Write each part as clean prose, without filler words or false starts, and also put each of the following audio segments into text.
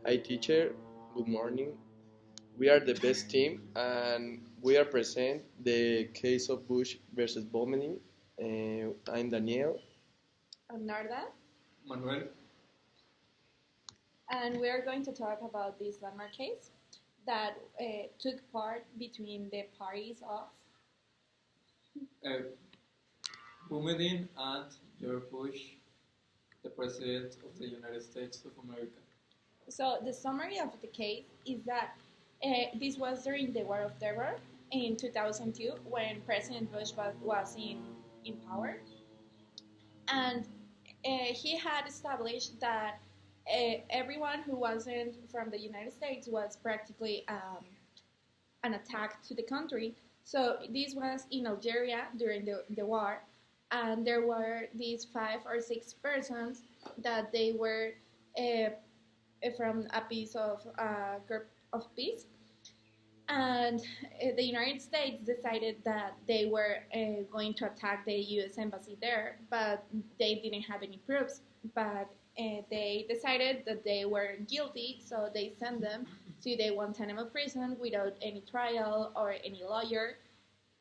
Hi, teacher. Good morning. We are the best team, and we are present the case of Bush versus Bomini. I'm Daniel. I'm Narda, Manuel. and we are going to talk about this landmark case that took part between the parties of. uh, Boumediene and George Bush, the President of the United States of America. So, the summary of the case is that this was during the War of Terror in 2002 when President Bush was in power. And he had established that everyone who wasn't from the United States was practically an attack to the country. So this was in Algeria during the war, and there were these 5 or 6 persons that they were uh, from a piece of group of peace, and the United States decided that they were going to attack the U.S. embassy there, but they didn't have any proofs. But they decided that they were guilty, so they sent them to the Guantanamo prison without any trial or any lawyer,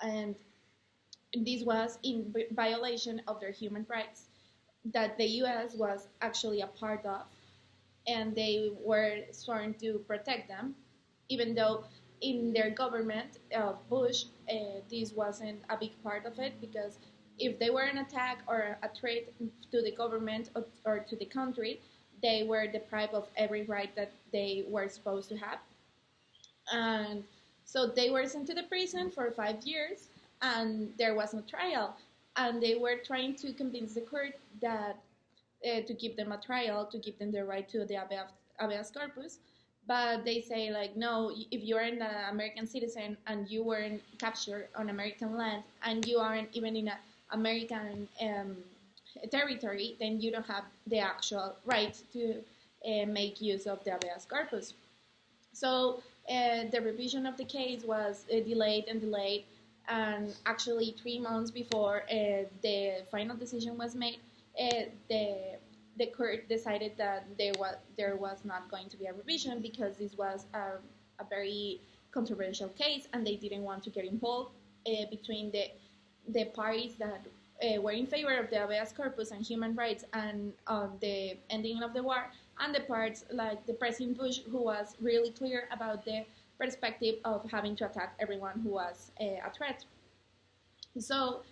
and this was in violation of their human rights that the U.S. was actually a part of, and they were sworn to protect them, even though in their government of Bush, this wasn't a big part of it because if they were an attack or a threat to the government or to the country, they were deprived of every right that they were supposed to have. And so they were sent to the prison for 5 years, and there was no trial. And they were trying to convince the court that to give them a trial, to give them the right to the habeas corpus. But they say like, no, if you are an American citizen and you weren't captured on American land and you aren't even in an American territory, then you don't have the actual right to make use of the habeas corpus. So the revision of the case was delayed and delayed, and actually 3 months before the final decision was made, the court decided that there was not going to be a revision because this was a very controversial case, and they didn't want to get involved between the parties that were in favor of the habeas corpus and human rights and the ending of the war, and the parts like the President Bush, who was really clear about the perspective of having to attack everyone who was a threat. So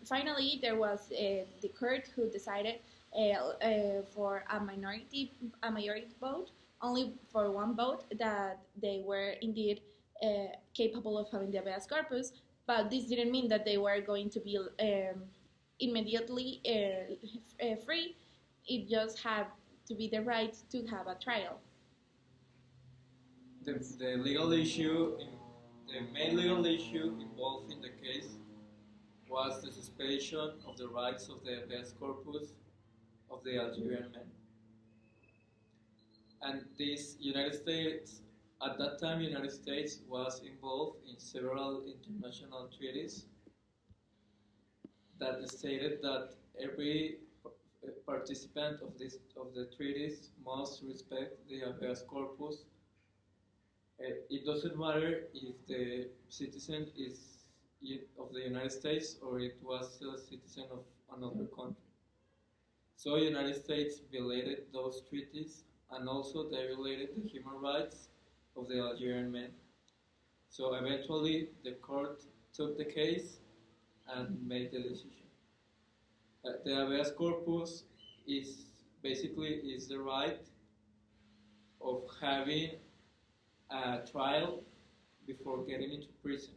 finally, there was the court who decided for a majority vote, only for one vote, that they were indeed capable of having the habeas corpus. But this didn't mean that they were going to be immediately free. It just had to be the right to have a trial. The legal issue, the main legal issue involved in the case was the suspension of the rights of the habeas corpus of the Algerian men. And this United States, at that time, United States was involved in several international treaties that stated that every participant of the treaties must respect the habeas corpus. It doesn't matter if the citizen is of the United States or it was a citizen of another country. So United States violated those treaties, and also they violated the human rights of the Algerian men. So eventually the court took the case and made the decision. The habeas corpus is basically the right of having a trial before getting into prison.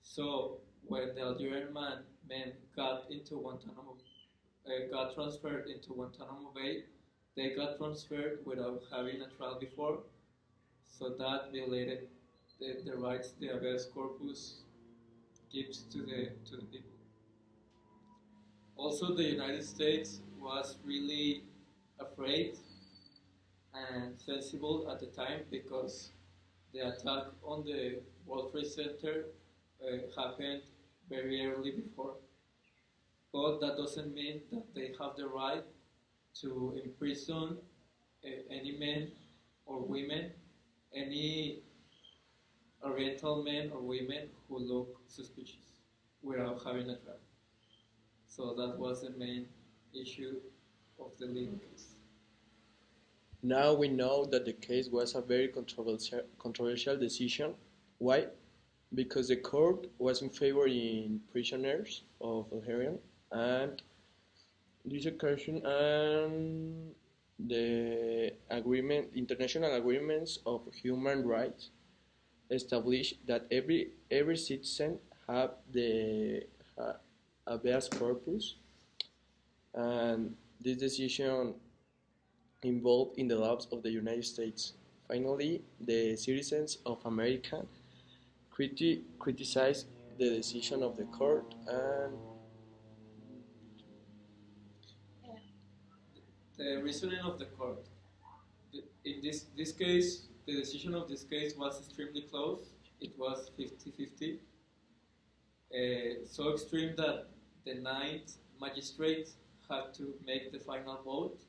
So when the Algerian men got into Guantanamo, got transferred into Guantanamo Bay, they got transferred without having a trial before, so that violated the rights the habeas corpus gives to the people. Also, the United States was really afraid and sensible at the time because the attack on the World Trade Center happened very early before. But that doesn't mean that they have the right to imprison any man or women, any Oriental men or women who look suspicious without having a trial. So that was the main issue of the legal case. Now we know that the case was a very controversial decision. Why? Because the court was in favor in prisoners of Algerian and this occasion and the international agreements of human rights establish that every citizen have the habeas corpus, and this decision involved in the laws of the United States. Finally, the citizens of America criticized the decision of the court and Yeah. The reasoning of the court. In this case, the decision of this case was extremely close. It was 50-50. So extreme that the ninth magistrate had to make the final vote,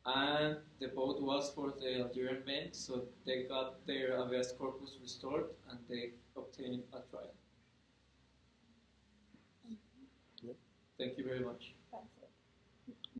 and the vote was for the Algerian men, so they got their habeas corpus restored, and they